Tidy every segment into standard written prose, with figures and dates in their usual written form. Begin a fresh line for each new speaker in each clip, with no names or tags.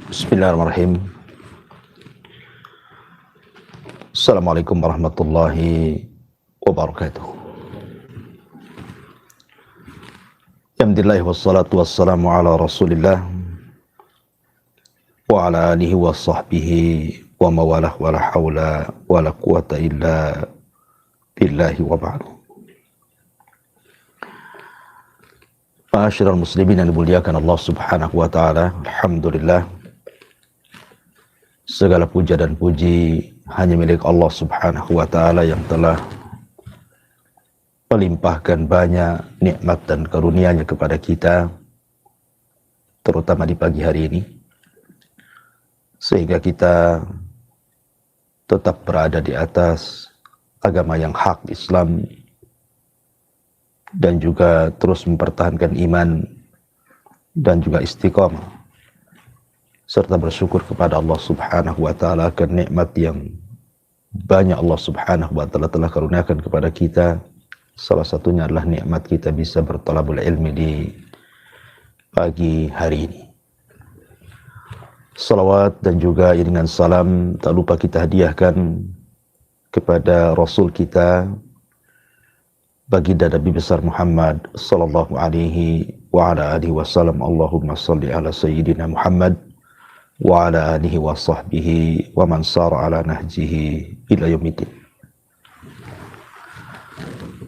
Bismillahirrahmanirrahim. Assalamualaikum warahmatullahi wabarakatuh. Alhamdulillah wassalatu wassalamu ala rasulillah wa ala alihi wa sahbihi wa mawalah wa la hawla wa la quwata illa billahi wa ba'du. Ma'asyiral muslimin yang dimuliakan Allah subhanahu wa ta'ala, alhamdulillah, segala puja dan puji hanya milik Allah subhanahu wa ta'ala yang telah melimpahkan banyak nikmat dan karunia-Nya kepada kita, terutama di pagi hari ini, sehingga kita tetap berada di atas agama yang hak Islam dan juga terus mempertahankan iman dan juga istiqamah, serta bersyukur kepada Allah subhanahu wa ta'ala akan nikmat yang banyak Allah subhanahu wa ta'ala telah karuniakan kepada kita. Salah satunya adalah nikmat kita bisa bertalabul ilmi di pagi hari ini. Salawat dan juga iringan salam tak lupa kita hadiahkan kepada Rasul kita, baginda Nabi besar Muhammad sallallahu alaihi wa ala alihi wasallam. Allahumma salli ala sayyidina Muhammad wa ala alihi wa sahbihi wa man sara ala nahjihi ila yaumiddin.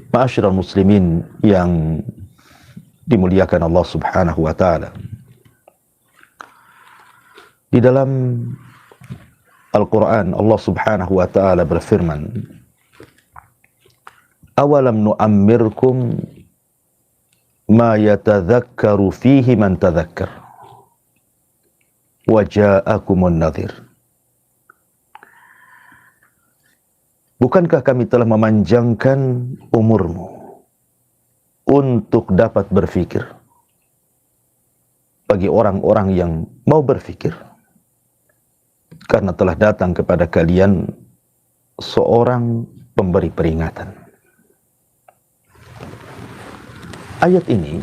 Ma'asyiral muslimin yang dimuliakan Allah subhanahu wa ta'ala, di dalam Al-Quran Allah subhanahu wa ta'ala berfirman, awalam nu'ammirkum ma yatadhakkaru fihi man tadhakkar wa ja'akumun nadhir. Bukankah kami telah memanjangkan umurmu untuk dapat berfikir bagi orang-orang yang mau berfikir, karena telah datang kepada kalian seorang pemberi peringatan. Ayat ini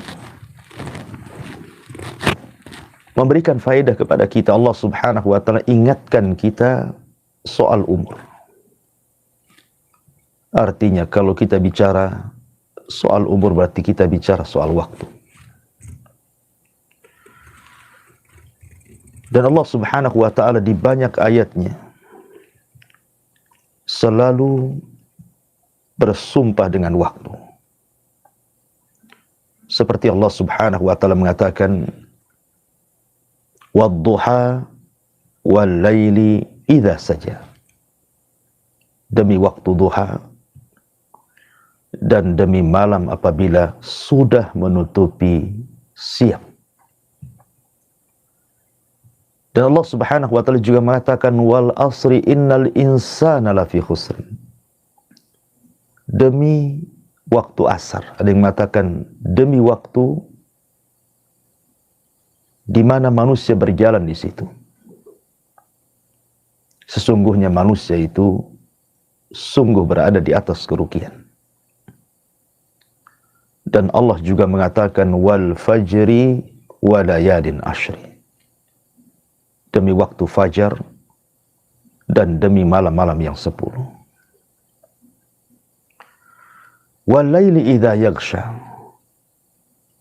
memberikan faedah kepada kita. Allah subhanahu wa ta'ala ingatkan kita soal umur. Artinya kalau kita bicara soal umur berarti kita bicara soal waktu. Dan Allah subhanahu wa ta'ala di banyak ayatnya selalu bersumpah dengan waktu. Seperti Allah subhanahu wa ta'ala mengatakan, wadduha wal laili idza saja. Demi waktu duha dan demi malam apabila sudah menutupi siang. Dan Allah subhanahu wa ta'ala juga mengatakan, wal asri innal insana lafi khusrin. Demi waktu asar. Ada yang mengatakan demi waktu di mana manusia berjalan di situ. Sesungguhnya manusia itu sungguh berada di atas kerugian. Dan Allah juga mengatakan wal fajri wa layalin ashri. Demi waktu fajar dan demi malam-malam yang 10. Wal laili idza yaghsha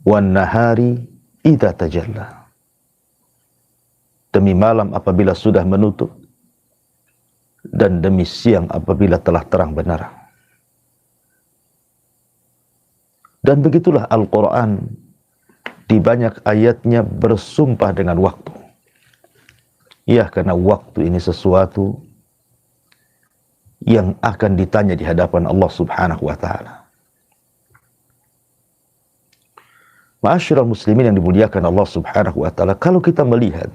wan nahari idza tajalla. Demi malam apabila sudah menutup dan demi siang apabila telah terang benderang. Dan begitulah Al-Quran di banyak ayatnya bersumpah dengan waktu. Ya, karena waktu ini sesuatu yang akan ditanya di hadapan Allah subhanahu wa ta'ala. Ma'asyiral muslimin yang dimuliakan Allah subhanahu wa ta'ala, kalau kita melihat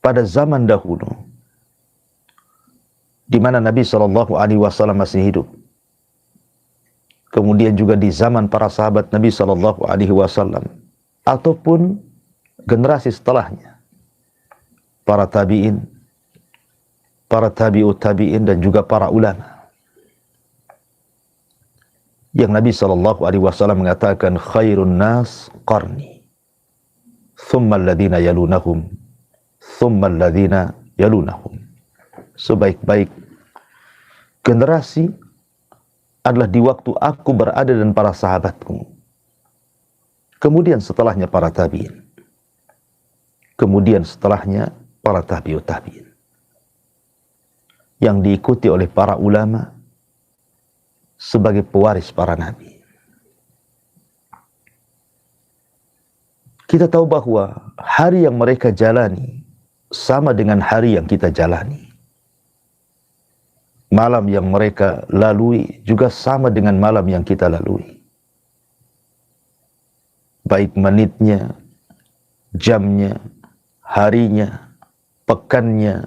pada zaman dahulu, di mana Nabi SAW masih hidup, kemudian juga di zaman para sahabat Nabi SAW, ataupun generasi setelahnya, para tabi'in, para tabi'ut tabi'in, dan juga para ulama, yang Nabi SAW mengatakan khairun nas qarni thumma alladhina yalunahum, thumma alladhina yalunahum. Sebaik-baik generasi adalah di waktu aku berada dan para sahabatku. Kemudian setelahnya para tabi'in. Kemudian setelahnya para tabi'ut tabi'in. Yang diikuti oleh para ulama sebagai pewaris para nabi. Kita tahu bahwa hari yang mereka jalani sama dengan hari yang kita jalani. Malam yang mereka lalui juga sama dengan malam yang kita lalui. Baik menitnya, jamnya, harinya, pekannya,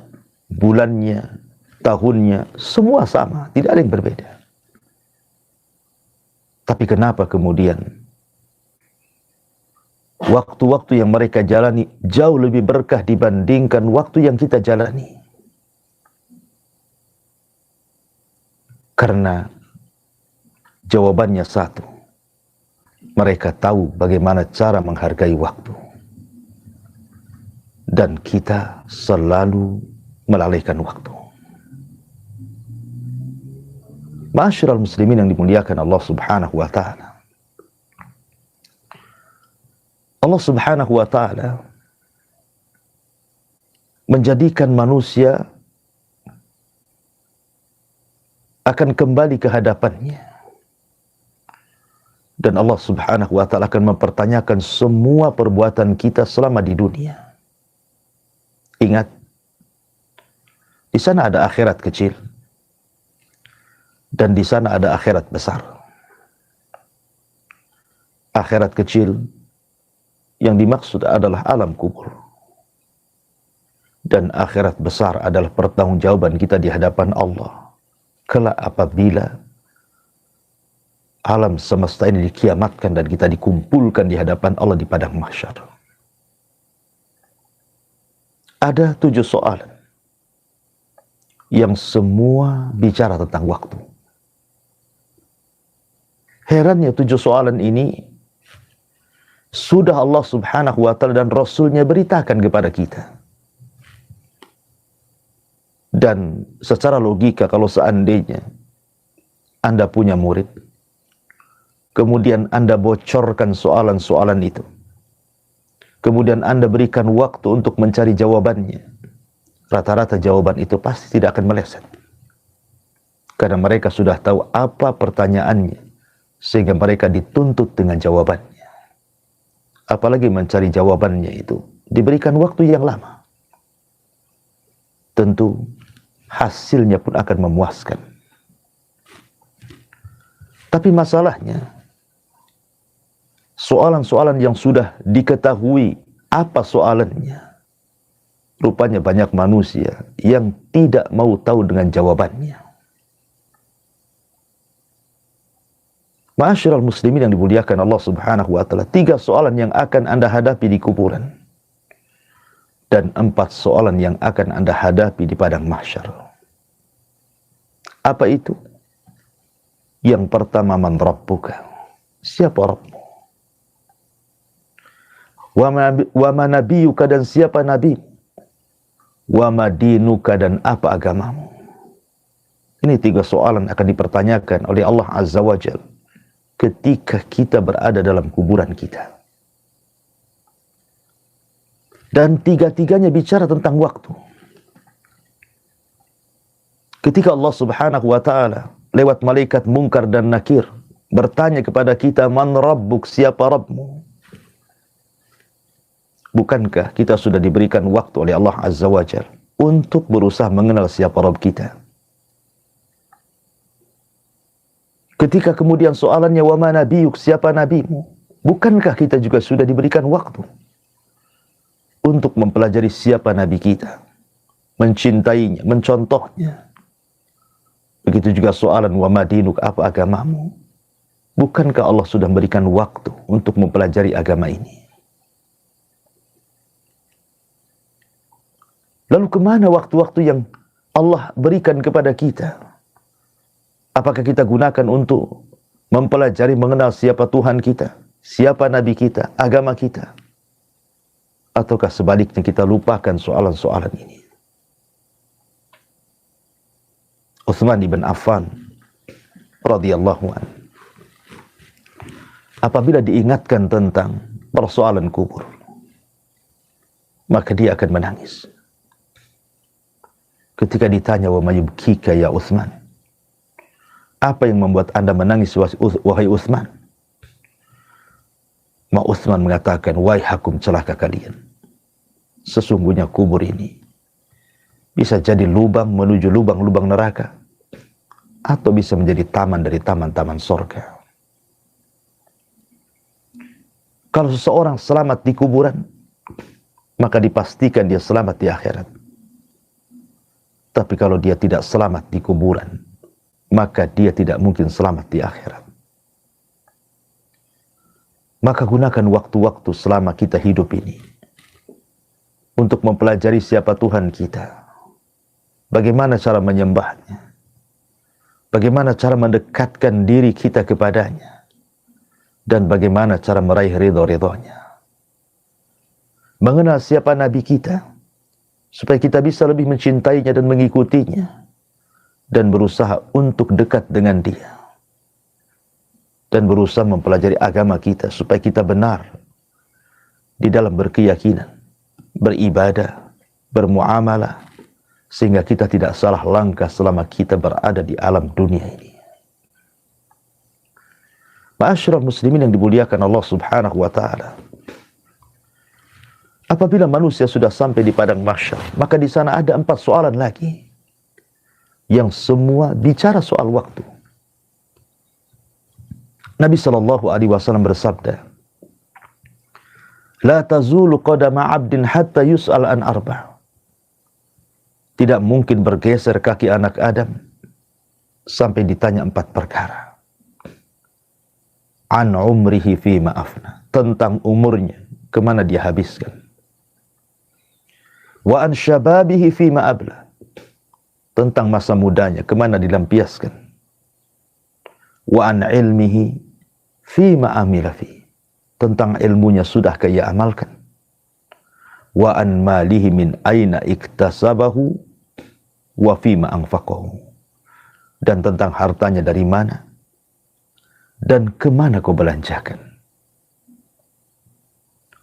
bulannya, tahunnya, semua sama, tidak ada yang berbeda. Tapi kenapa kemudian waktu-waktu yang mereka jalani jauh lebih berkah dibandingkan waktu yang kita jalani? Karena jawabannya satu. Mereka tahu bagaimana cara menghargai waktu. Dan kita selalu melalaikan waktu. Ma'asyiral muslimin yang dimuliakan Allah Subhanahu wa ta'ala. Allah Subhanahu wa ta'ala menjadikan manusia akan kembali ke hadapannya. Dan Allah Subhanahu wa ta'ala akan mempertanyakan semua perbuatan kita selama di dunia. Ingat, di sana ada akhirat kecil dan di sana ada akhirat besar. Akhirat kecil yang dimaksud adalah alam kubur. Dan akhirat besar adalah pertanggungjawaban kita di hadapan Allah. Kelak apabila alam semesta ini dikiamatkan dan kita dikumpulkan di hadapan Allah di padang mahsyar. Ada 7 soalan yang semua bicara tentang waktu. Herannya 7 soalan ini sudah Allah Subhanahu wa ta'ala dan Rasulnya beritakan kepada kita. Dan secara logika kalau seandainya Anda punya murid, kemudian Anda bocorkan soalan-soalan itu, kemudian Anda berikan waktu untuk mencari jawabannya, rata-rata jawaban itu pasti tidak akan meleset. Karena mereka sudah tahu apa pertanyaannya, sehingga mereka dituntut dengan jawabannya. Apalagi mencari jawabannya itu diberikan waktu yang lama. Tentu hasilnya pun akan memuaskan. Tapi masalahnya, soalan-soalan yang sudah diketahui apa soalannya, rupanya banyak manusia yang tidak mau tahu dengan jawabannya. Ma'asyiral muslimin yang dimuliakan Allah Subhanahu wa ta'ala, 3 soalan yang akan Anda hadapi di kuburan. Dan 4 soalan yang akan Anda hadapi di padang mahsyar. Apa itu? Yang pertama, man rabbuka? Siapa Rabbmu? Wa ma nabiyuka, dan siapa nabi? Wa ma dinuka, dan apa agamamu? Ini 3 soalan akan dipertanyakan oleh Allah Azza wa Jalla ketika kita berada dalam kuburan kita. Dan 3-tiganya bicara tentang waktu. Ketika Allah Subhanahu wa ta'ala lewat malaikat Munkar dan Nakir bertanya kepada kita, man rabbuk, siapa Rabbmu? Bukankah kita sudah diberikan waktu oleh Allah Azza wa Jalla untuk berusaha mengenal siapa Rabb kita? Ketika kemudian soalannya, wa ma nabiyuk, siapa nabimu? Bukankah kita juga sudah diberikan waktu untuk mempelajari siapa nabi kita, mencintainya, mencontohnya? Begitu juga soalan, wa ma dinuk, apa agamamu? Bukankah Allah sudah memberikan waktu untuk mempelajari agama ini? Lalu kemana waktu-waktu yang Allah berikan kepada kita? Apakah kita gunakan untuk mempelajari, mengenal siapa Tuhan kita, siapa nabi kita, agama kita? Ataukah sebaliknya kita lupakan soalan-soalan ini? Utsman ibn Affan radhiyallahu anhu, apabila diingatkan tentang persoalan kubur, maka dia akan menangis. Ketika ditanya, wa mayubkika ya Utsman, apa yang membuat Anda menangis wahai Utsman? Ma Utsman mengatakan, waihakum, celaka kalian. Sesungguhnya kubur ini bisa jadi lubang menuju lubang-lubang neraka, atau bisa menjadi taman dari taman-taman sorga. Kalau seseorang selamat di kuburan, maka dipastikan dia selamat di akhirat. Tapi kalau dia tidak selamat di kuburan, maka dia tidak mungkin selamat di akhirat. Maka gunakan waktu-waktu selama kita hidup ini untuk mempelajari siapa Tuhan kita, bagaimana cara menyembahnya, bagaimana cara mendekatkan diri kita kepadanya, dan bagaimana cara meraih ridho-ridhonya. Mengenal siapa Nabi kita, supaya kita bisa lebih mencintainya dan mengikutinya, dan berusaha untuk dekat dengan dia, dan berusaha mempelajari agama kita, supaya kita benar di dalam berkeyakinan, beribadah, bermuamalah, sehingga kita tidak salah langkah selama kita berada di alam dunia ini. Ma'asyiral muslimin yang dimuliakan Allah subhanahu wa ta'ala, apabila manusia sudah sampai di padang mahsyar, maka di sana ada 4 soalan lagi yang semua bicara soal waktu. Nabi SAW bersabda, la tazulu qadama 'abdin hatta yus'al an arba'. Tidak mungkin bergeser kaki anak Adam sampai ditanya 4 perkara. An umrihi fima afna, tentang umurnya, kemana dia habiskan. Wa an syababihi fima abla, tentang masa mudanya, kemana dilampiaskan. Wa an ilmihi fima amila fi, tentang ilmunya sudahkah ia amalkan. Wa an malihi min aina iktasabahu wa fima anfaqahu, dan tentang hartanya dari mana dan kemana kau belanjakan.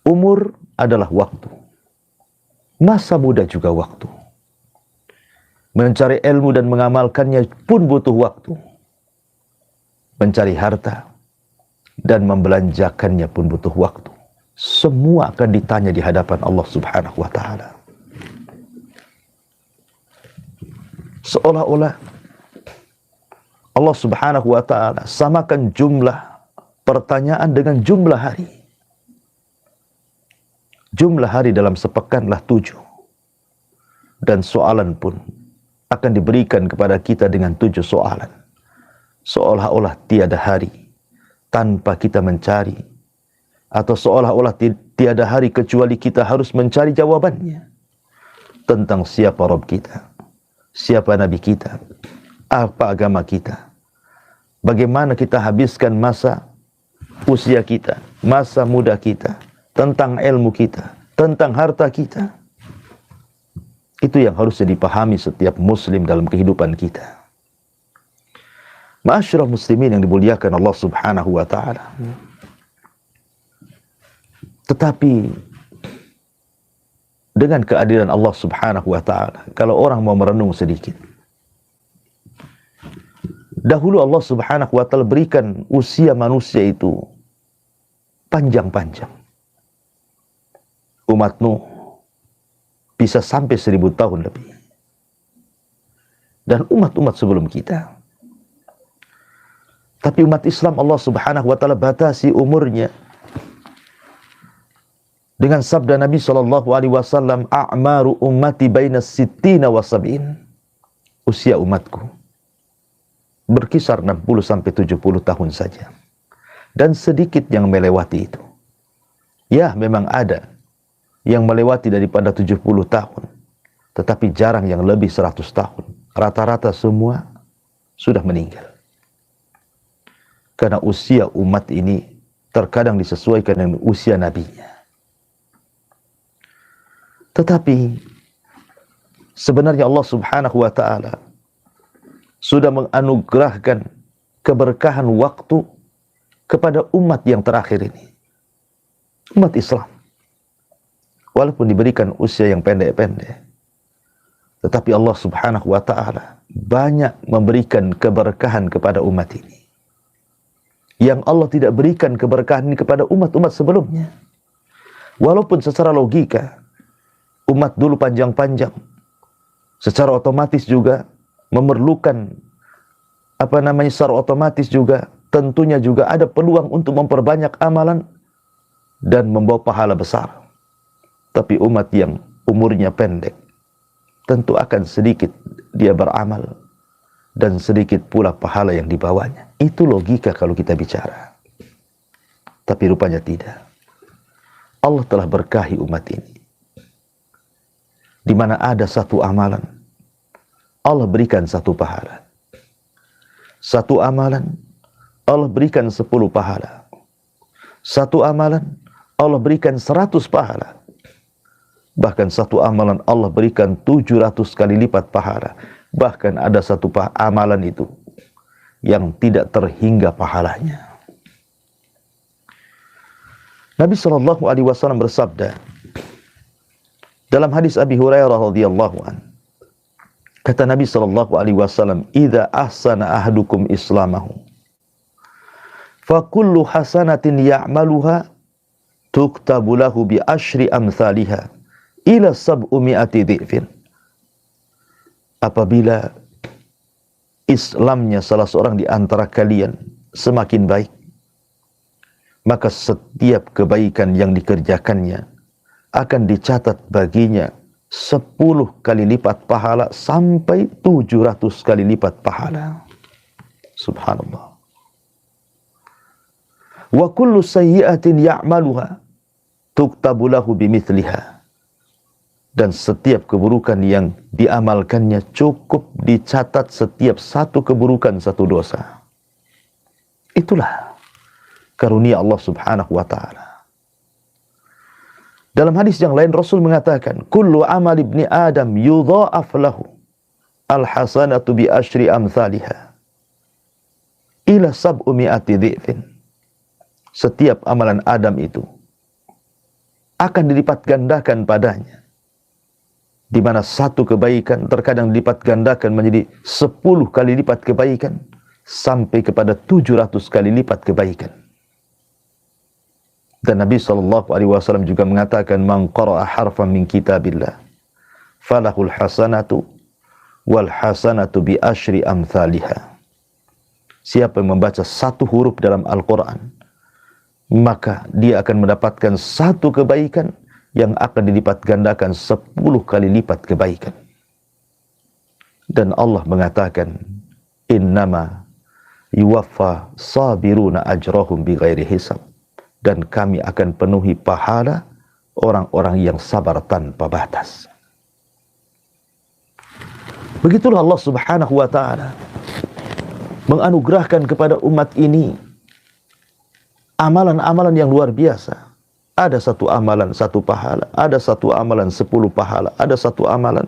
Umur adalah waktu, masa muda juga waktu. Mencari ilmu dan mengamalkannya pun butuh waktu. Mencari harta dan membelanjakannya pun butuh waktu. Semua akan ditanya di hadapan Allah subhanahu wa ta'ala. Seolah-olah Allah subhanahu wa ta'ala samakan jumlah pertanyaan dengan jumlah hari. Jumlah hari dalam sepekanlah 7. Dan soalan pun akan diberikan kepada kita dengan 7 soalan. Seolah-olah tiada hari tanpa kita mencari, atau seolah-olah tiada hari kecuali kita harus mencari jawabannya. Tentang siapa Rabb kita, siapa Nabi kita, apa agama kita, bagaimana kita habiskan masa usia kita, masa muda kita, tentang ilmu kita, tentang harta kita. Itu yang harusnya dipahami setiap muslim dalam kehidupan kita. Ma'asyiral muslimin yang dimuliakan Allah subhanahu wa ta'ala. Tetapi dengan keadilan Allah subhanahu wa ta'ala, kalau orang mau merenung sedikit, dahulu Allah subhanahu wa ta'ala berikan usia manusia itu panjang-panjang. Umat Nuh bisa sampai 1000 tahun lebih. Dan umat-umat sebelum kita. Tapi umat Islam Allah subhanahu wa ta'ala batasi umurnya dengan sabda Nabi SAW, a'maru ummati baina sittina wa sab'in. Usia umatku berkisar 60 sampai 70 tahun saja. Dan sedikit yang melewati itu. Ya, memang ada yang melewati daripada 70 tahun. Tetapi jarang yang lebih 100 tahun. Rata-rata semua sudah meninggal. Karena usia umat ini terkadang disesuaikan dengan usia nabinya. Tetapi sebenarnya Allah Subhanahu wa ta'ala sudah menganugerahkan keberkahan waktu kepada umat yang terakhir ini, umat Islam. Walaupun diberikan usia yang pendek-pendek, tetapi Allah Subhanahu wa ta'ala banyak memberikan keberkahan kepada umat ini, yang Allah tidak berikan keberkahan ini kepada umat-umat sebelumnya. Walaupun secara logika umat dulu panjang-panjang, secara otomatis juga memerlukan secara otomatis juga tentunya juga ada peluang untuk memperbanyak amalan dan membawa pahala besar. Tapi umat yang umurnya pendek tentu akan sedikit dia beramal dan sedikit pula pahala yang dibawanya. Itu logika kalau kita bicara. Tapi rupanya tidak. Allah telah berkahi umat ini, di mana ada satu amalan Allah berikan satu pahala, satu amalan Allah berikan 10 pahala, satu amalan Allah berikan 100 pahala, bahkan satu amalan Allah berikan 700 kali lipat pahala. Bahkan ada satu amalan itu yang tidak terhingga pahalanya. Nabi SAW bersabda dalam hadis Abi Hurairah radhiyallahu an, kata Nabi SAW, "Idza ahsana ahadukum islamahu, fa kullu hasanatin ya'maluha tuktabu lahu bi asyri amsalihha ila 700 dhifin." Apabila Islamnya salah seorang di antara kalian semakin baik, maka setiap kebaikan yang dikerjakannya akan dicatat baginya 10 kali lipat pahala sampai 700 kali lipat pahala. Subhanallah. Wa kullu sayyi'atin ya'maluha tuktabu lahu bimithliha. Dan setiap keburukan yang diamalkannya cukup dicatat setiap satu keburukan satu dosa. Itulah karunia Allah Subhanahu wa ta'ala. Dalam hadis yang lain Rasul mengatakan, "Kullu amal ibni Adam yudha'af lahu al-hasanatu bi asyri amsalihha ila 700 dhifin." Setiap amalan Adam itu akan dilipat gandakan padanya, di mana satu kebaikan terkadang dilipat gandakan menjadi 10 kali lipat kebaikan sampai kepada 700 kali lipat kebaikan. Dan Nabi SAW juga mengatakan, "Man qara'a harfan min kitabillah falahul hasanatu wal hasanatu bi asyri amsalihha." Siapa yang membaca satu huruf dalam Al-Quran, maka dia akan mendapatkan satu kebaikan yang akan dilipat gandakan 10 kali lipat kebaikan. Dan Allah mengatakan, "Innama yuwaffa sabiruna ajrahum bighairi hisab." Dan kami akan penuhi pahala orang-orang yang sabar tanpa batas. Begitulah Allah Subhanahu wa ta'ala menganugerahkan kepada umat ini amalan-amalan yang luar biasa. Ada satu amalan 1 pahala, ada satu amalan 10 pahala, ada satu amalan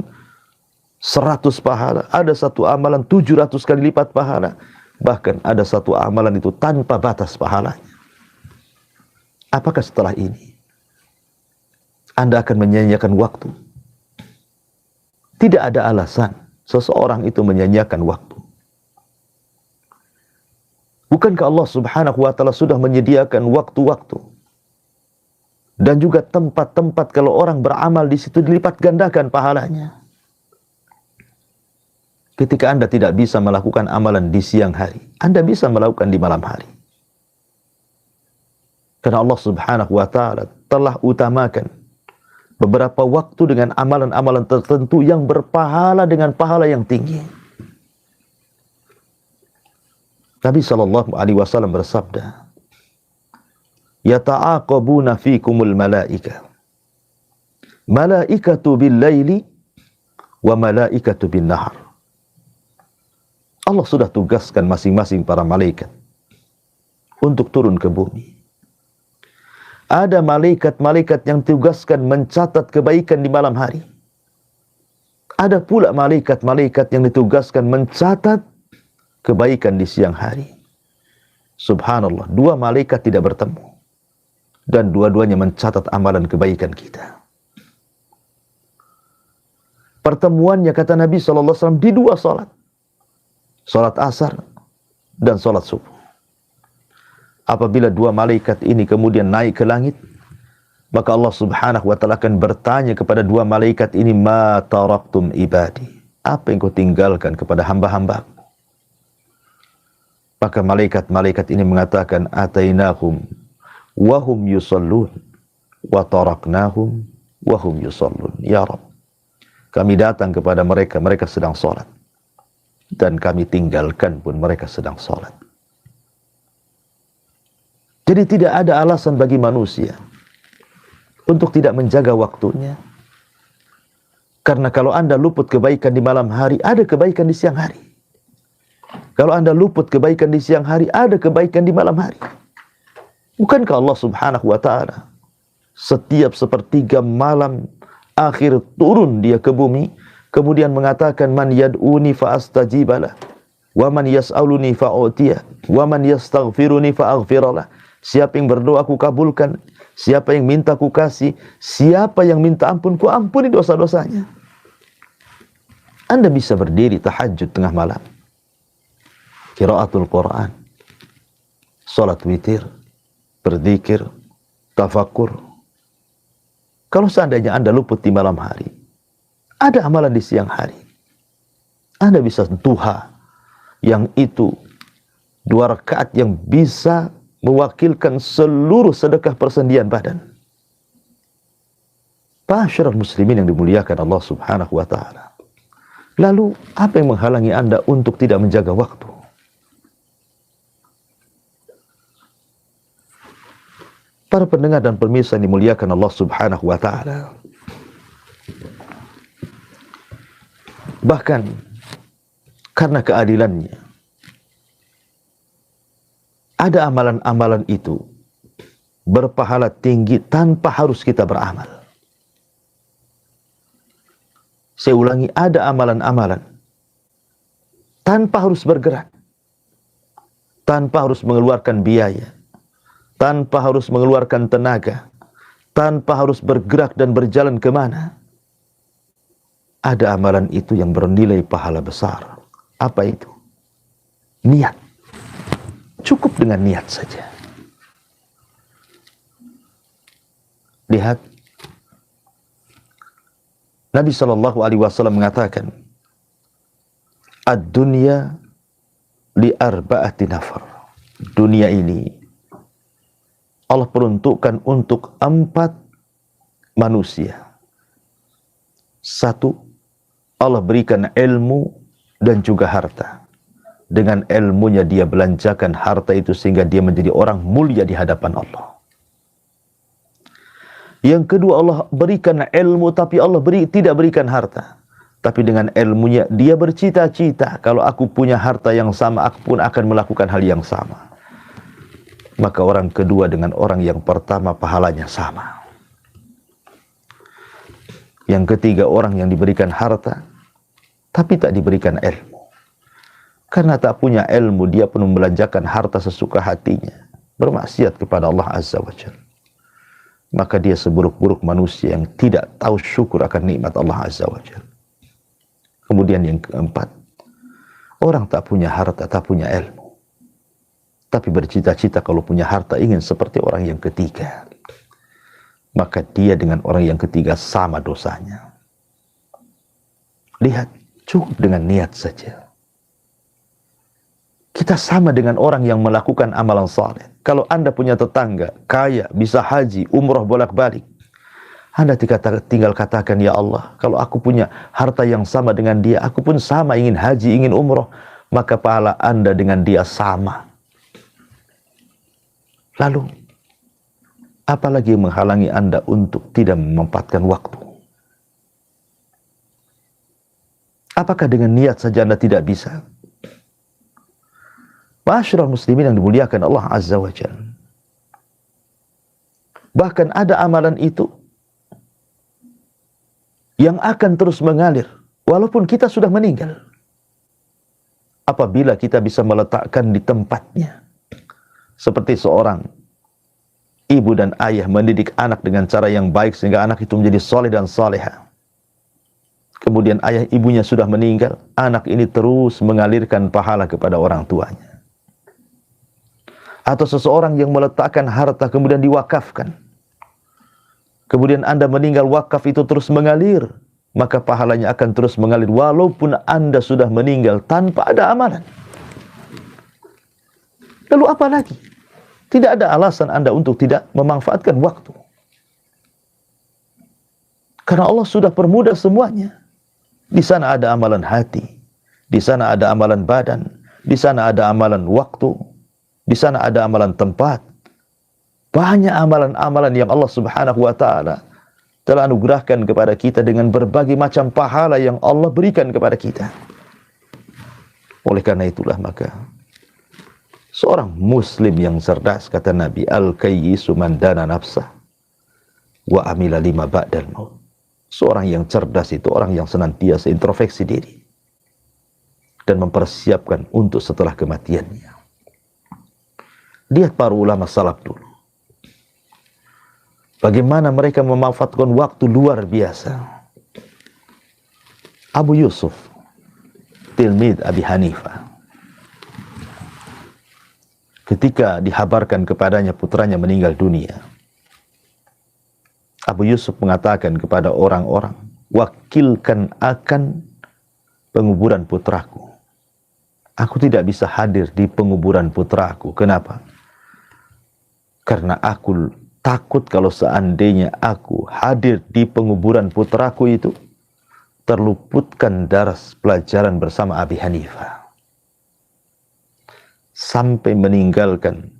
100 pahala, ada satu amalan 700 kali lipat pahala, bahkan ada satu amalan itu tanpa batas pahalanya. Apakah setelah ini Anda akan menyanyiakan waktu? Tidak ada alasan seseorang itu menyanyiakan waktu. Bukankah Allah Subhanahu wa ta'ala sudah menyediakan waktu-waktu dan juga tempat-tempat kalau orang beramal di situ dilipat gandakan pahalanya? Ketika Anda tidak bisa melakukan amalan di siang hari, Anda bisa melakukan di malam hari. Karena Allah Subhanahu wa ta'ala telah utamakan beberapa waktu dengan amalan-amalan tertentu yang berpahala dengan pahala yang tinggi. Nabi SAW bersabda, "Yata'aqabuna fikumul malaika, malaikatu bil laili wa malaikatu bin nahar." Allah sudah tugaskan masing-masing para malaikat untuk turun ke bumi. Ada malaikat-malaikat yang ditugaskan mencatat kebaikan di malam hari. Ada pula malaikat-malaikat yang ditugaskan mencatat kebaikan di siang hari. Subhanallah, dua malaikat tidak bertemu. Dan dua-duanya mencatat amalan kebaikan kita. Pertemuannya, kata Nabi SAW, di dua salat. Salat asar dan salat subuh. Apabila dua malaikat ini kemudian naik ke langit, maka Allah Subhanahu wa ta'ala akan bertanya kepada dua malaikat ini, ma taraktum ibadi, apa yang kau tinggalkan kepada hamba-hambaku? Maka malaikat-malaikat ini mengatakan, atainahum wahum yusallun wa taraknahum wahum yusallun. Ya Rabb, kami datang kepada mereka, mereka sedang sholat, dan kami tinggalkan pun mereka sedang sholat. Jadi tidak ada alasan bagi manusia untuk tidak menjaga waktunya. Karena kalau Anda luput kebaikan di malam hari, ada kebaikan di siang hari. Kalau Anda luput kebaikan di siang hari, ada kebaikan di malam hari. Bukankah Allah Subhanahu wa ta'ala setiap sepertiga malam akhir turun dia ke bumi, kemudian mengatakan, man yad'uni fa'astajibalah, wa man yas'aluni fa'utiyah, wa man yastaghfiruni fa'aghfiralah. Siapa yang berdoa ku kabulkan, siapa yang minta ku kasih, siapa yang minta ampun ku ampuni dosa-dosanya. Anda bisa berdiri tahajud tengah malam, qiraatul Quran, salat witir, berzikir, tafakur. Kalau seandainya Anda luput di malam hari, ada amalan di siang hari. Anda bisa duha, yang itu 2 rakaat yang bisa mewakilkan seluruh sedekah persendian badan. Ma'asyiral muslimin yang dimuliakan Allah Subhanahu wa ta'ala. Lalu apa yang menghalangi Anda untuk tidak menjaga waktu? Para pendengar dan pemirsa yang dimuliakan Allah Subhanahu wa ta'ala, bahkan karena keadilannya, ada amalan-amalan itu berpahala tinggi tanpa harus kita beramal. Saya ulangi, ada amalan-amalan tanpa harus bergerak, tanpa harus mengeluarkan biaya, tanpa harus mengeluarkan tenaga, tanpa harus bergerak dan berjalan kemana. Ada amalan itu yang bernilai pahala besar. Apa itu? Niat. Cukup dengan niat saja. Lihat, Nabi SAW mengatakan, ad-dunya li arba'ati nafar. Dunia ini Allah peruntukkan untuk 4 manusia. 1, Allah berikan ilmu dan juga harta. Dengan ilmunya dia belanjakan harta itu sehingga dia menjadi orang mulia di hadapan Allah. Yang kedua, Allah berikan ilmu tapi Allah tidak berikan harta. Tapi dengan ilmunya dia bercita-cita, kalau aku punya harta yang sama, aku pun akan melakukan hal yang sama. Maka orang kedua dengan orang yang pertama pahalanya sama. Yang ketiga, orang yang diberikan harta tapi tak diberikan ilmu. Karena tak punya ilmu, dia pun membelanjakan harta sesuka hatinya, bermaksiat kepada Allah Azza wa Jalla. Maka dia seburuk-buruk manusia yang tidak tahu syukur akan nikmat Allah Azza wa Jalla. Kemudian yang keempat, orang tak punya harta, tak punya ilmu, tapi bercita-cita kalau punya harta ingin seperti orang yang ketiga. Maka dia dengan orang yang ketiga sama dosanya. Lihat, cukup dengan niat saja. Kita sama dengan orang yang melakukan amalan saleh. Kalau Anda punya tetangga kaya, bisa haji, umroh bolak-balik, Anda tinggal katakan, ya Allah, kalau aku punya harta yang sama dengan dia, aku pun sama ingin haji, ingin umroh, maka pahala Anda dengan dia sama. Lalu, apalagi yang menghalangi Anda untuk tidak memanfaatkan waktu? Apakah dengan niat saja Anda tidak bisa? Ma'asyiral muslimin yang dimuliakan Allah Azza wa Jalla. Bahkan ada amalan itu yang akan terus mengalir walaupun kita sudah meninggal. Apabila kita bisa meletakkan di tempatnya. Seperti seorang ibu dan ayah mendidik anak dengan cara yang baik sehingga anak itu menjadi soleh dan salehah. Kemudian ayah ibunya sudah meninggal, anak ini terus mengalirkan pahala kepada orang tuanya. Atau seseorang yang meletakkan harta kemudian diwakafkan. Kemudian Anda meninggal, wakaf itu terus mengalir, maka pahalanya akan terus mengalir walaupun Anda sudah meninggal tanpa ada amalan. Lalu apa lagi? Tidak ada alasan Anda untuk tidak memanfaatkan waktu. Karena Allah sudah permudah semuanya. Di sana ada amalan hati, di sana ada amalan badan, di sana ada amalan waktu, di sana ada amalan tempat. Banyak amalan-amalan yang Allah Subhanahu wa ta'ala telah anugerahkan kepada kita dengan berbagai macam pahala yang Allah berikan kepada kita. Oleh karena itulah maka seorang muslim yang cerdas, kata Nabi, al-kayyisu man dana nafsah wa amila lima ba'dal maut. Seorang yang cerdas itu orang yang senantiasa introspeksi diri dan mempersiapkan untuk setelah kematiannya. Lihat para ulama salaf dulu. Bagaimana mereka memanfaatkan waktu luar biasa. Abu Yusuf, tilmid Abi Hanifah, ketika dihabarkan kepadanya putranya meninggal dunia, Abu Yusuf mengatakan kepada orang-orang, wakilkan akan penguburan putraku. Aku tidak bisa hadir di penguburan putraku. Kenapa? Karena aku takut kalau seandainya aku hadir di penguburan putraku itu, terluputkan daras pelajaran bersama Abi Hanifah. Sampai meninggalkan,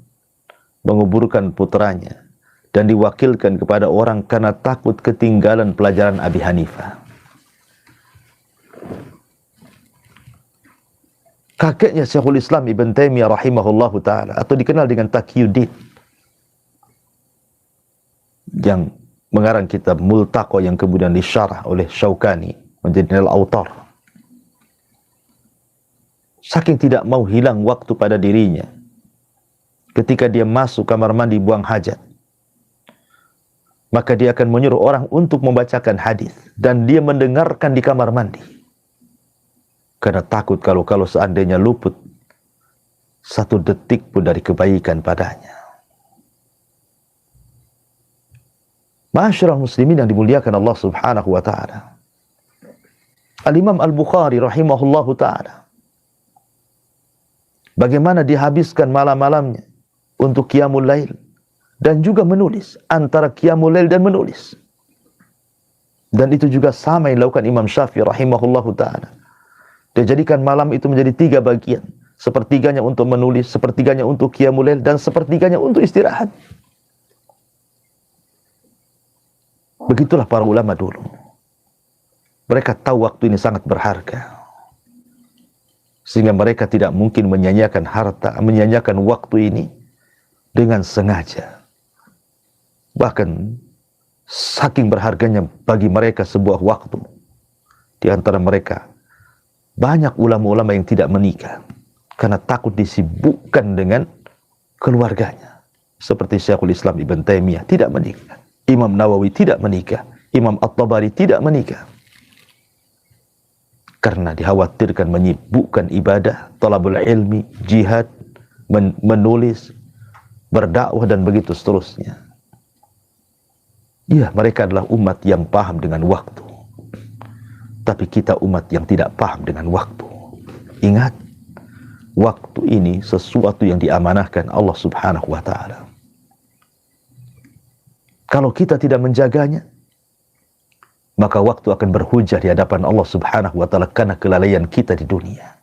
menguburkan putranya, dan diwakilkan kepada orang karena takut ketinggalan pelajaran Abi Hanifah. Kakeknya Syekhul Islam Ibn Taimiyah rahimahullahu ta'ala, atau dikenal dengan Taqiyuddin, yang mengarang kitab Multaqa yang kemudian disyarah oleh Syaukani menjadi Nail Autar. Saking tidak mau hilang waktu pada dirinya, ketika dia masuk kamar mandi buang hajat, maka dia akan menyuruh orang untuk membacakan hadis dan dia mendengarkan di kamar mandi. Karena takut kalau seandainya luput satu detik pun dari kebaikan padanya. Ma'asyiral muslimin yang dimuliakan Allah Subhanahu wa ta'ala. Al-Imam Al-Bukhari rahimahullahu ta'ala, bagaimana dihabiskan malam-malamnya untuk qiyamul lail dan juga menulis, antara qiyamul lail dan menulis. Dan itu juga sama yang dilakukan Imam Syafi'i rahimahullahu ta'ala. Dia jadikan malam itu menjadi 3 bagian. Sepertiganya untuk menulis, sepertiganya untuk qiyamul lail, dan sepertiganya untuk istirahat. Begitulah para ulama dulu. Mereka tahu waktu ini sangat berharga, sehingga mereka tidak mungkin menyanyiakan harta, menyanyiakan waktu ini dengan sengaja. Bahkan saking berharganya bagi mereka sebuah waktu. Di antara mereka banyak ulama-ulama yang tidak menikah karena takut disibukkan dengan keluarganya. Seperti Syekhul Islam Ibn Taimiyah tidak menikah, Imam Nawawi tidak menikah, Imam At-Tabari tidak menikah, karena dikhawatirkan menyibukkan ibadah, talabul ilmi, jihad, menulis, berdakwah, dan begitu seterusnya. Ya, mereka adalah umat yang paham dengan waktu. Tapi kita umat yang tidak paham dengan waktu. Ingat, waktu ini sesuatu yang diamanahkan Allah Subhanahu wa ta'ala. Kalau kita tidak menjaganya, maka waktu akan berhujah di hadapan Allah Subhanahu wa ta'ala karena kelalaian kita di dunia.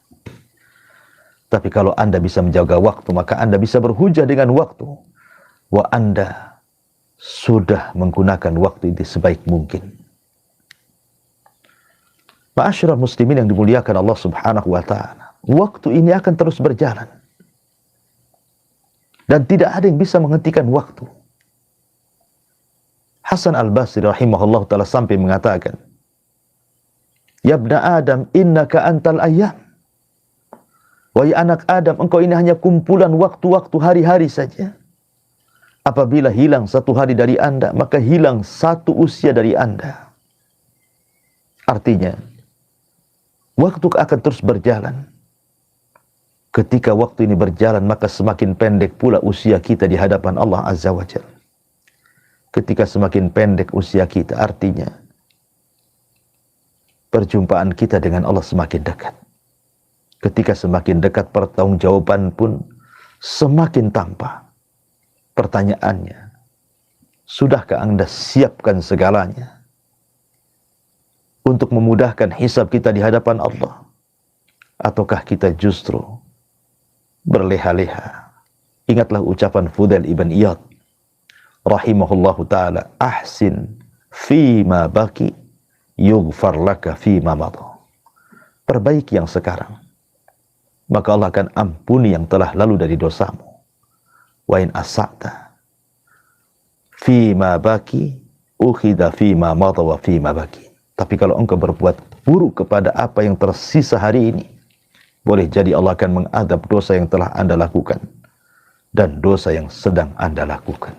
Tapi kalau Anda bisa menjaga waktu, maka Anda bisa berhujah dengan waktu. Wa Anda sudah menggunakan waktu itu sebaik mungkin. Ma'asyiral muslimin yang dimuliakan Allah Subhanahu wa ta'ala, waktu ini akan terus berjalan. Dan tidak ada yang bisa menghentikan waktu. Hasan al-Basri rahimahullah ta'ala sampai mengatakan, "Ya ibna Adam, innaka antal ayyam." Wahai anak Adam, engkau ini hanya kumpulan waktu-waktu hari-hari saja. Apabila hilang satu hari dari Anda, maka hilang satu usia dari Anda. Artinya, waktu akan terus berjalan. Ketika waktu ini berjalan, maka semakin pendek pula usia kita di hadapan Allah Azza wa Jalla. Ketika semakin pendek usia kita, artinya perjumpaan kita dengan Allah semakin dekat. Ketika semakin dekat, pertanggungjawaban pun semakin tampak. Pertanyaannya, sudahkah Anda siapkan segalanya untuk memudahkan hisab kita di hadapan Allah? Ataukah kita justru berleha-leha? Ingatlah ucapan Fudail ibn Iyad rahimahullahu ta'ala, ahsin fima baki yughfar laka fima madha. Perbaiki yang sekarang, maka Allah akan ampuni yang telah lalu dari dosamu. Wa in asa'ta fima baki ukhidha fima madha wa fima baki. Tapi kalau engkau berbuat buruk kepada apa yang tersisa hari ini, boleh jadi Allah akan mengadab dosa yang telah Anda lakukan dan dosa yang sedang Anda lakukan.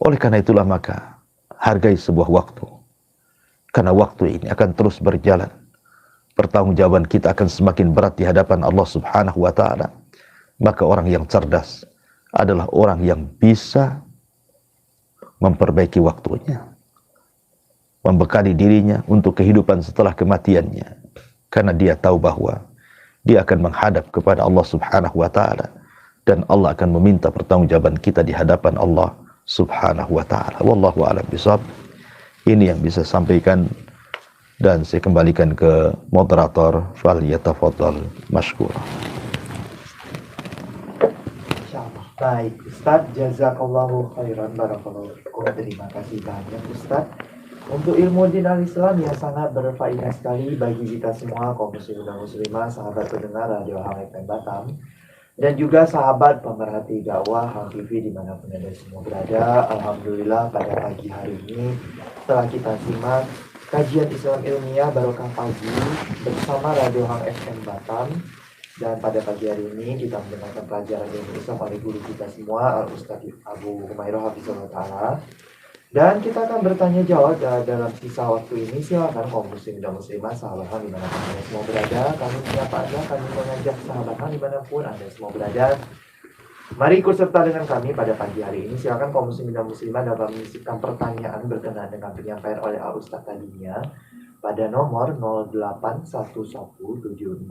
Oleh karena itulah maka hargai sebuah waktu. Karena waktu ini akan terus berjalan. Pertanggungjawaban kita akan semakin berat di hadapan Allah Subhanahu wa ta'ala. Maka orang yang cerdas adalah orang yang bisa memperbaiki waktunya, membekali dirinya untuk kehidupan setelah kematiannya, karena dia tahu bahwa dia akan menghadap kepada Allah Subhanahu wa ta'ala, dan Allah akan meminta pertanggungjawaban kita di hadapan Allah Subhanahu wa ta'ala. Wallahu a'lam bishawab. Ini yang bisa sampaikan, dan saya kembalikan ke moderator. Fal yatafaddal mashkura.
Baik, Ustadz, jazakallahu khairan, barakallahu fikum. Terima kasih banyak, Ustadz, untuk ilmu din al-Islam yang sangat berfaedah sekali bagi kita semua, kaum muslimin dan muslimah, sahabat pendengar Radio Hang FM Batam, dan juga sahabat pemerhati dakwah Hang TV dimanapun Anda semua berada. Alhamdulillah, pada pagi hari ini setelah kita simak kajian Islam ilmiah barokah pagi bersama Radio Hang FM Batam. Dan pada pagi hari ini kita mendengarkan pelajaran ilmu Islam oleh guru kita semua, Al-Ustadz Abu Humairah Hafizullah Ta'ala. Dan kita akan bertanya jawab dalam sisa waktu ini. Silakan kaum muslim dan muslimah, sahabat dimanapun Anda semua berada. Kami menyapa Anda, kami mengajak sahabat dimanapun Anda semua berada. Mari ikut serta dengan kami pada pagi hari ini. Silakan kaum muslim dan muslimah dapat menyisipkan pertanyaan berkenaan dengan penyampaian oleh Al-Ustadz tadinya pada nomor 081170061006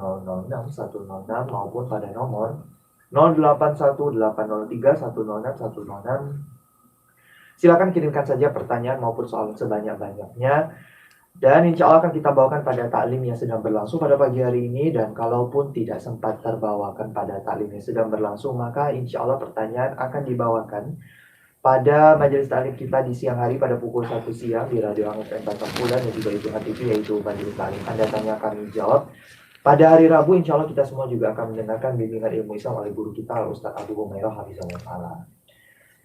maupun pada nomor 081803106106. Silakan kirimkan saja pertanyaan maupun soal sebanyak-banyaknya, dan insya Allah akan kita bawakan pada taklim yang sedang berlangsung pada pagi hari ini. Dan kalaupun tidak sempat terbawakan pada taklim yang sedang berlangsung, maka insya Allah pertanyaan akan dibawakan pada majelis taklim kita di siang hari pada pukul 1 siang di Radio Hang FM Batam Pulau dan juga Itu TV, yaitu majelis taklim Anda tanya kami jawab. Pada hari Rabu insya Allah kita semua juga akan mendengarkan bimbingan ilmu Islam oleh guru kita Ustadz Abu Humairah Hafizullah Ta'ala.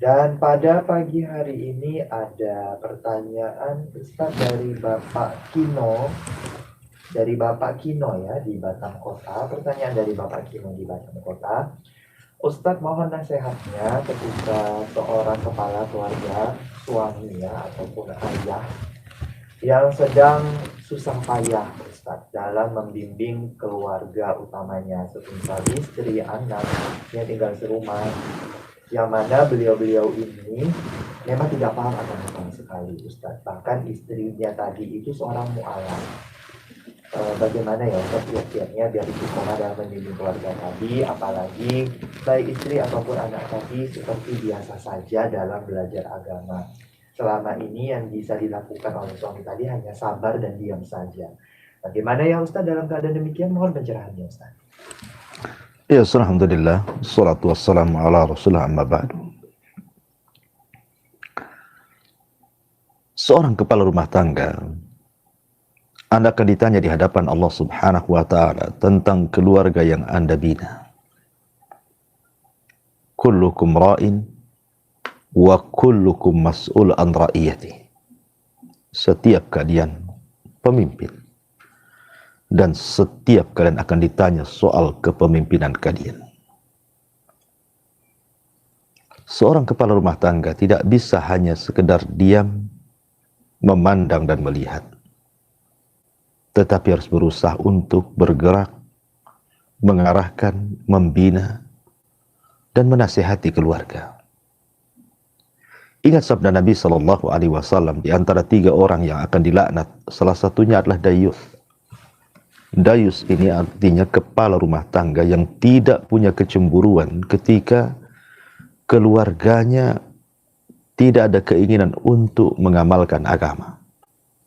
Dan pada pagi hari ini ada pertanyaan Ustadz dari Bapak Kino, ya di Batam Kota. Pertanyaan dari Bapak Kino di Batam Kota. Ustadz, mohon nasihatnya ketika seorang kepala keluarga, suami ya ataupun ayah, yang sedang susah payah, Ustadz, dalam membimbing keluarga utamanya, semisal istri, anak yang tinggal serumah, yang mana beliau-beliau ini memang tidak paham agama sama sekali, Ustadz. Bahkan istrinya tadi itu seorang mu'alaf. Bagaimana ya Ustaz kiat-kiatnya biar istiqomah dalam membimbing keluarga tadi, apalagi baik istri ataupun anak tadi seperti biasa saja dalam belajar agama. Selama ini yang bisa dilakukan oleh suami tadi hanya sabar dan diam saja. Bagaimana ya Ustaz dalam keadaan demikian? Mohon pencerahannya Ustaz.
Ya, alhamdulillah, salatu wassalamu ala rasulullah, amma ba'du. Seorang kepala rumah tangga, Anda akan ditanya di hadapan Allah Subhanahu wa ta'ala tentang keluarga yang Anda bina. Kullukum ra'in wa kullukum mas'ul an ra'iyati. Setiap kalian pemimpin, dan setiap kalian akan ditanya soal kepemimpinan kalian. Seorang kepala rumah tangga tidak bisa hanya sekedar diam, memandang dan melihat, tetapi harus berusaha untuk bergerak, mengarahkan, membina, dan menasihati keluarga. Ingat sabda Nabi SAW, di antara 3 orang yang akan dilaknat, salah satunya adalah dayus. Dayus ini artinya kepala rumah tangga yang tidak punya kecemburuan ketika keluarganya tidak ada keinginan untuk mengamalkan agama.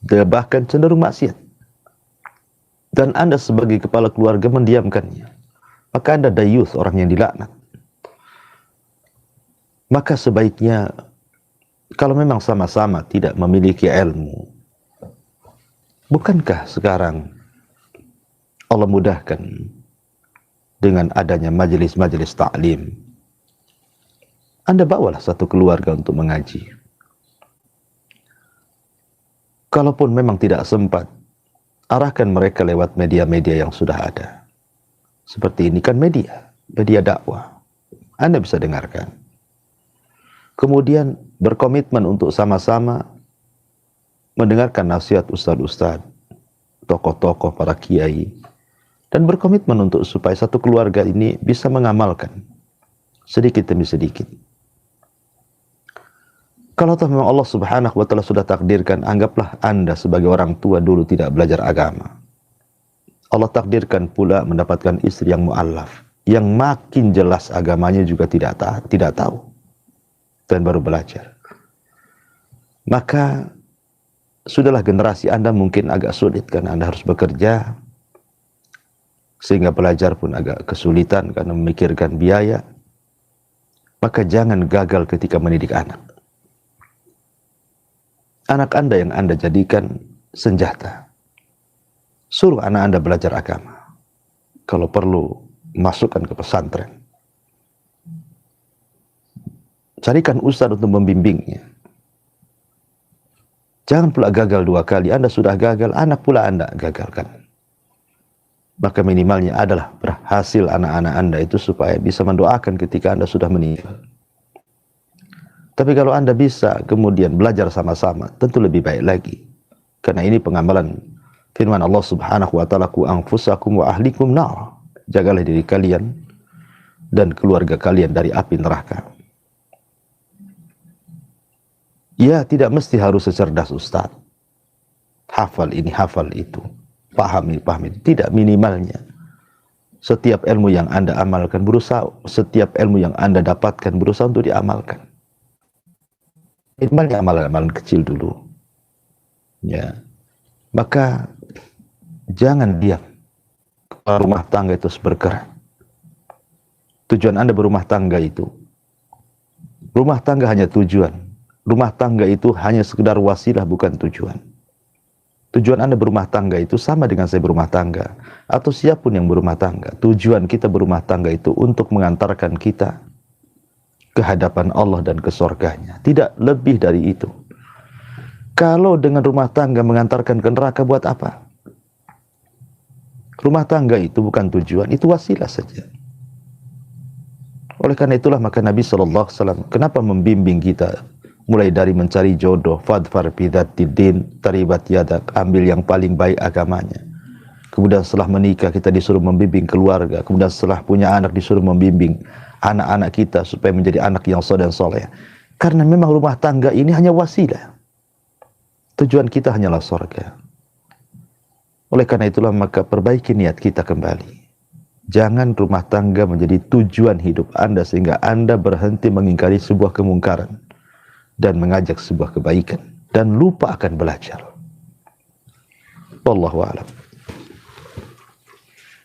Dia bahkan cenderung maksiat. Dan Anda sebagai kepala keluarga mendiamkannya, maka Anda dayus, orang yang dilaknat. Maka sebaiknya, kalau memang sama-sama tidak memiliki ilmu, bukankah sekarang Allah mudahkan dengan adanya majelis-majelis ta'lim? Anda bawalah satu keluarga untuk mengaji. Kalaupun memang tidak sempat, arahkan mereka lewat media-media yang sudah ada. Seperti ini kan media dakwah. Anda bisa dengarkan. Kemudian berkomitmen untuk sama-sama mendengarkan nasihat ustadz-ustadz, tokoh-tokoh, para kiai, dan berkomitmen untuk supaya satu keluarga ini bisa mengamalkan sedikit demi sedikit. Kalau memang Allah Subhanahu wa Ta'ala sudah takdirkan, anggaplah Anda sebagai orang tua dulu tidak belajar agama. Allah takdirkan pula mendapatkan istri yang mu'allaf, yang makin jelas agamanya juga tidak tahu, dan baru belajar. Maka sudahlah, generasi Anda mungkin agak sulit karena Anda harus bekerja, sehingga belajar pun agak kesulitan karena memikirkan biaya. Maka jangan gagal ketika mendidik anak. Anak Anda yang Anda jadikan senjata. Suruh anak Anda belajar agama. Kalau perlu, masukkan ke pesantren. Carikan ustadz untuk membimbingnya. Jangan pula gagal 2 kali. Anda sudah gagal, anak pula Anda gagalkan. Maka minimalnya adalah berhasil anak-anak Anda itu supaya bisa mendoakan ketika Anda sudah meninggal. Tapi kalau Anda bisa kemudian belajar sama-sama, tentu lebih baik lagi. Karena ini pengamalan firman Allah Subhanahu wa Ta'ala, "Qu anfusakum wa ahlikum nar." Jagalah diri kalian dan keluarga kalian dari api neraka. Ya, tidak mesti harus secerdas ustaz. Hafal ini, hafal itu. Pahami. Tidak, minimalnya setiap ilmu yang Anda amalkan, setiap ilmu yang Anda dapatkan, berusaha untuk diamalkan. Minimalnya amalan-amalan kecil dulu. Ya. Maka jangan diam. Rumah tangga itu harus bergerak. Tujuan Anda berumah tangga itu, rumah tangga hanya tujuan. Rumah tangga itu hanya sekedar wasilah, bukan tujuan. Tujuan Anda berumah tangga itu sama dengan saya berumah tangga, atau siapapun yang berumah tangga. Tujuan kita berumah tangga itu untuk mengantarkan kita ke hadapan Allah dan ke surganya. Tidak lebih dari itu. Kalau dengan rumah tangga mengantarkan ke neraka, buat apa? Rumah tangga itu bukan tujuan, itu wasilah saja. Oleh karena itulah maka Nabi SAW kenapa membimbing kita mulai dari mencari jodoh, fadfar bidzatid-din, taribat yadak, ambil yang paling baik agamanya. Kemudian setelah menikah kita disuruh membimbing keluarga, kemudian setelah punya anak disuruh membimbing anak-anak kita supaya menjadi anak yang saleh dan soleh. Karena memang rumah tangga ini hanya wasilah. Tujuan kita hanyalah surga. Oleh karena itulah maka perbaiki niat kita kembali. Jangan rumah tangga menjadi tujuan hidup Anda sehingga Anda berhenti mengingkari sebuah kemungkaran dan mengajak sebuah kebaikan dan lupa akan belajar. Wallahu a'lam.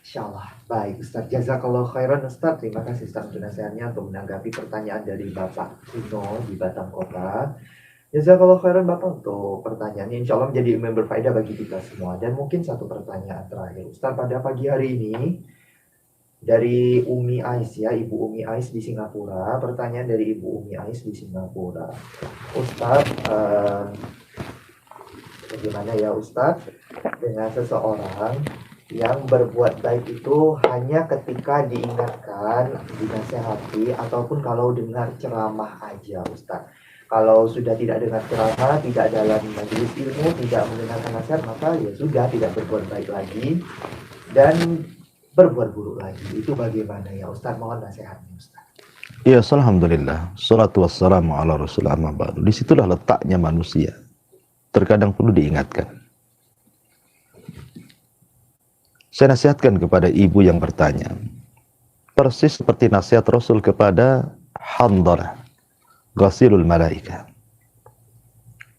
Insyaallah. Baik, Ustaz. Jazakallah khairan, Ustaz. Terima kasih Ustaz untuk nasihatnya untuk menanggapi pertanyaan dari Bapak Rino di Batam Kota. Jazakallah khairan Bapak untuk pertanyaannya. Insya Allah menjadi ilmu yang berfaedah bagi kita semua. Dan mungkin satu pertanyaan terakhir. Ustaz, pada pagi hari ini, Dari Umi Ais ya, Ibu Umi Ais di Singapura. Pertanyaan dari Ibu Umi Ais di Singapura. Ustadz, bagaimana ya Ustadz dengan seseorang yang berbuat baik itu hanya ketika diingatkan, dinasehati, ataupun kalau dengar ceramah aja Ustadz. Kalau sudah tidak dengar ceramah, tidak dalam majelis ilmu, tidak mendengarkan nasihat, maka ya sudah tidak berbuat baik lagi dan berbuat buruk lagi. Itu bagaimana ya Ustaz? Mohon nasihatnya Ustaz.
Ya, alhamdulillah. Salatu wassalamu ala rasulullah amma ba'du. Disitulah letaknya manusia. Terkadang perlu diingatkan. Saya nasihatkan kepada ibu yang bertanya, persis seperti nasihat Rasul kepada Handalah, ghasilul malaika.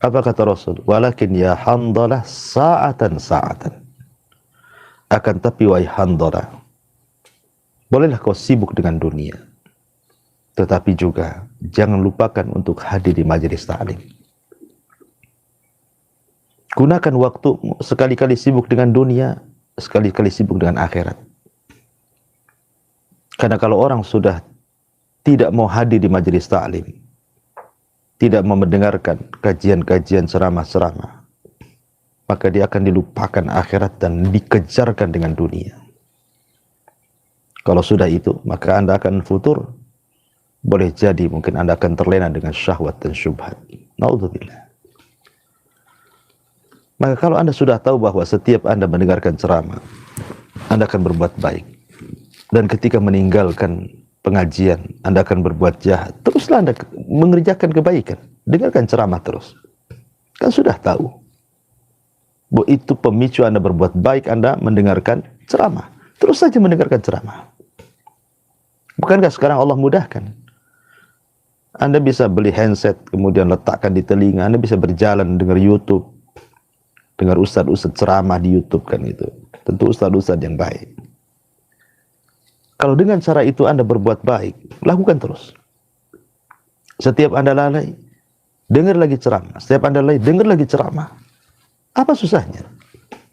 Apa kata Rasul? Walakin ya Handalah sa'atan sa'atan. Akan tapi wahai Handalah, bolehlah kau sibuk dengan dunia, tetapi juga jangan lupakan untuk hadir di majelis ta'lim. Gunakan waktu sekali-kali sibuk dengan dunia, sekali-kali sibuk dengan akhirat. Karena kalau orang sudah tidak mau hadir di majelis ta'lim, tidak mau mendengarkan kajian-kajian ceramah-ceramah, maka dia akan dilupakan akhirat dan dikejarkan dengan dunia. Kalau sudah itu, maka Anda akan futur. Boleh jadi mungkin Anda akan terlena dengan syahwat dan syubhat. Naudzubillah. Maka kalau Anda sudah tahu bahwa setiap Anda mendengarkan ceramah, Anda akan berbuat baik. Dan ketika meninggalkan pengajian, Anda akan berbuat jahat. Teruslah Anda mengerjakan kebaikan. Dengarkan ceramah terus. Kan sudah tahu bahwa itu pemicu Anda berbuat baik, Anda mendengarkan ceramah. Terus saja mendengarkan ceramah. Bukankah sekarang Allah mudahkan? Anda bisa beli handset, kemudian letakkan di telinga. Anda bisa berjalan dengar YouTube, dengar ustadz-ustadz ceramah di YouTube kan itu. Tentu ustadz-ustadz yang baik. Kalau dengan cara itu Anda berbuat baik, lakukan terus. Setiap Anda lalai, dengar lagi ceramah. Setiap Anda lalai, dengar lagi ceramah. Apa susahnya?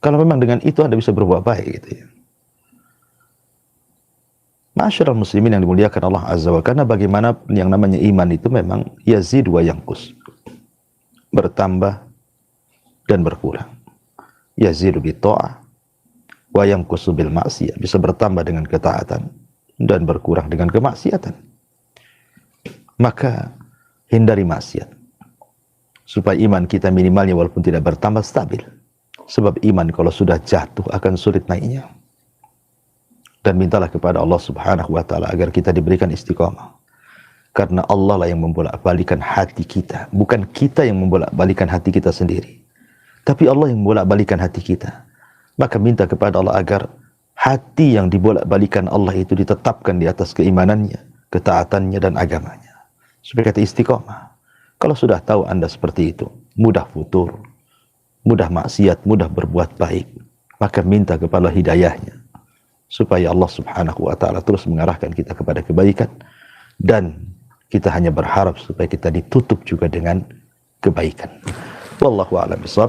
Kalau memang dengan itu Anda bisa berbuat baik gitu ya. Ma'asyiral muslimin yang dimuliakan Allah Azza wa Jalla, karena bagaimana yang namanya iman itu memang yazid wa yanqus. Bertambah dan berkurang. Yazidu bi ta'ah wa yanqusu bil ma'siyah. Bisa bertambah dengan ketaatan dan berkurang dengan kemaksiatan. Maka hindari maksiat, supaya iman kita minimalnya walaupun tidak bertambah stabil. Sebab iman kalau sudah jatuh akan sulit naiknya. Dan mintalah kepada Allah Subhanahu wa ta'ala agar kita diberikan istiqamah. Karena Allah lah yang membolak-balikan hati kita. Bukan kita yang membolak-balikan hati kita sendiri. Tapi Allah yang membolak-balikan hati kita. Maka minta kepada Allah agar hati yang dibolak-balikan Allah itu ditetapkan di atas keimanannya, ketaatannya dan agamanya. Supaya kita istiqamah. Kalau sudah tahu Anda seperti itu, mudah futur, mudah maksiat, mudah berbuat baik, maka minta kepada Allah hidayahnya. Supaya Allah Subhanahu wa ta'ala terus mengarahkan kita kepada kebaikan. Dan kita hanya berharap supaya kita ditutup juga dengan kebaikan. Wallahu a'lam bishawab.